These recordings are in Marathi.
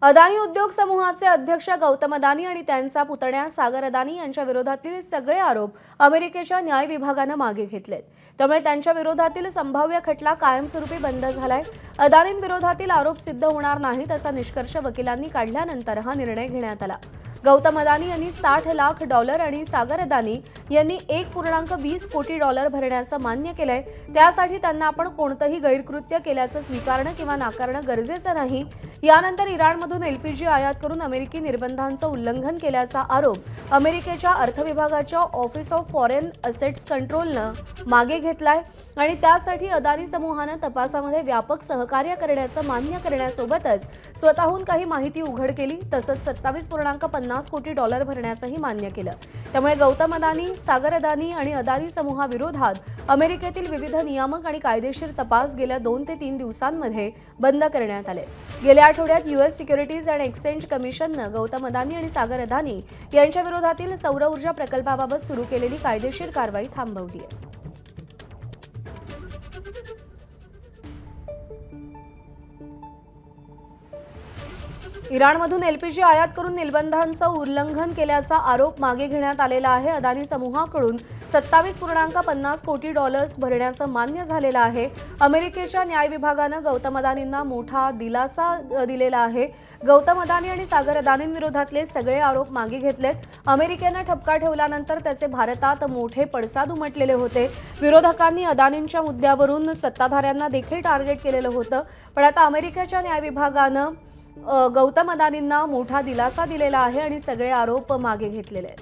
अदानी उद्योग समूहाचे अध्यक्ष गौतम अदानी आणि त्यांचा पुतण्या सागर अदानी यांच्या विरोधातील सगळे आरोप अमेरिकेच्या न्याय विभागाने मागे घेतलेत। त्यामुळे त्यांच्या विरोधातील संभाव्य खटला कायमस्वरूपी बंद झालाय। अदानींविरोधातील आरोप सिद्ध होणार नाहीत असा निष्कर्ष वकिलांनी काढल्यानंतर हा निर्णय घेण्यात आला। गौतम अदानी यांनी $60 लाख आणि सागर अदानी यांनी $1.20 कोटी भरण्याचं मान्य केलंय। त्यासाठी त्यांना आपण कोणतेही गैरकृत्य केल्याचं स्वीकारणं किंवा नाकारणं गरजेचं नाही। यानंतर इराणमधून एलपीजी आयात करून अमेरिकी निर्बंधांचं उल्लंघन केल्याचा आरोप अमेरिकेच्या अर्थविभागाच्या ऑफिस ऑफ फॉरेन असेट्स कंट्रोलनं मागे घेतलाय आणि त्यासाठी अदानी समूहानं तपासामध्ये व्यापक सहकार्य करण्याचं मान्य करण्यासोबतच स्वतःहून काही माहिती उघड केली, तसंच $27.50 कोटी भरण्याचंही मान्य केलं। त्यामुळे गौतम अदानी, सागर अदानी आणि अदानी समूहाविरोधात अमेरिकेतील विविध नियामक आणि कायदेशीर तपास गेल्या 2 ते 3 दिवसांमध्ये बंद करण्यात आले। गेल्या आठवड्यात यूएस सिक्युरिटीज अँड एक्सचेंज कमिशननं गौतम अदानी आणि सागर अदानी यांच्या विरोधातील सौर ऊर्जा प्रकल्पाबाबत सुरू केलेली कायदेशीर कारवाई थांबवली आहे। इराणमधून एलपीजी आयात करून निर्बंधांचं उल्लंघन केल्याचा आरोप मागे घेण्यात आलेला आहे। अदानी समूहाकडून $27.50 कोटी भरण्याचं मान्य झालेलं आहे। अमेरिकेच्या न्याय विभागानं गौतम अदानींना मोठा दिलासा दिलेला आहे। गौतम अदानी आणि सागर अदानींविरोधातले सगळे आरोप मागे घेतलेत। अमेरिकेनं ठपका ठेवल्यानंतर त्याचे भारतात मोठे पडसाद उमटलेले होते। विरोधकांनी अदानींच्या मुद्द्यावरून सत्ताधाऱ्यांना देखील टार्गेट केलेलं होतं, पण आता अमेरिकेच्या न्याय विभागानं गौतम अदानींना मोठा दिलासा दिलेला आहे आणि सगळे आरोप मागे घेतलेले आहेत।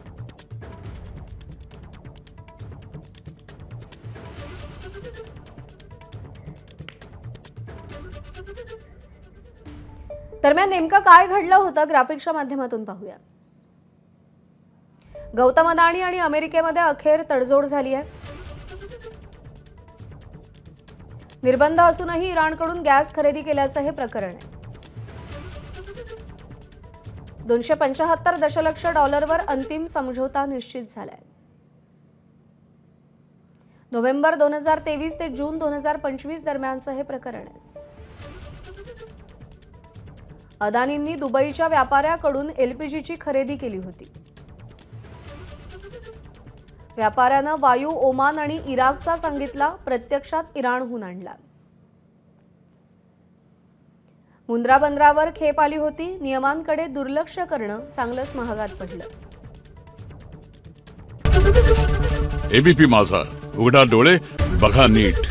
दरम्यान नेमकं काय घडलं होतं ग्राफिक्सच्या माध्यमातून पाहूया। गौतम अदानी आणि अमेरिकेमध्ये अखेर तडजोड झाली आहे। निर्बंध असूनही इराणकडून गॅस खरेदी केल्याचं हे प्रकरण आहे। $275 दशलक्ष वर अंतिम समझोता निश्चित झालाय। नोव्हेंबर 2023 ते जून 2025 दरम्यानचं हे प्रकरण आहे। अदानींनी दुबईच्या व्यापाऱ्याकडून एलपीजीची खरेदी केली होती। व्यापाऱ्यानं वायू ओमान आणि इराकचा सांगितला, प्रत्यक्षात इराणहून आणला। मुंद्रा बंदरावर खेप आली होती। नियमांकडे दुर्लक्ष करणं चांगलंच महागात पडलं। एबीपी माझा, उघडा डोळे बघा नीट।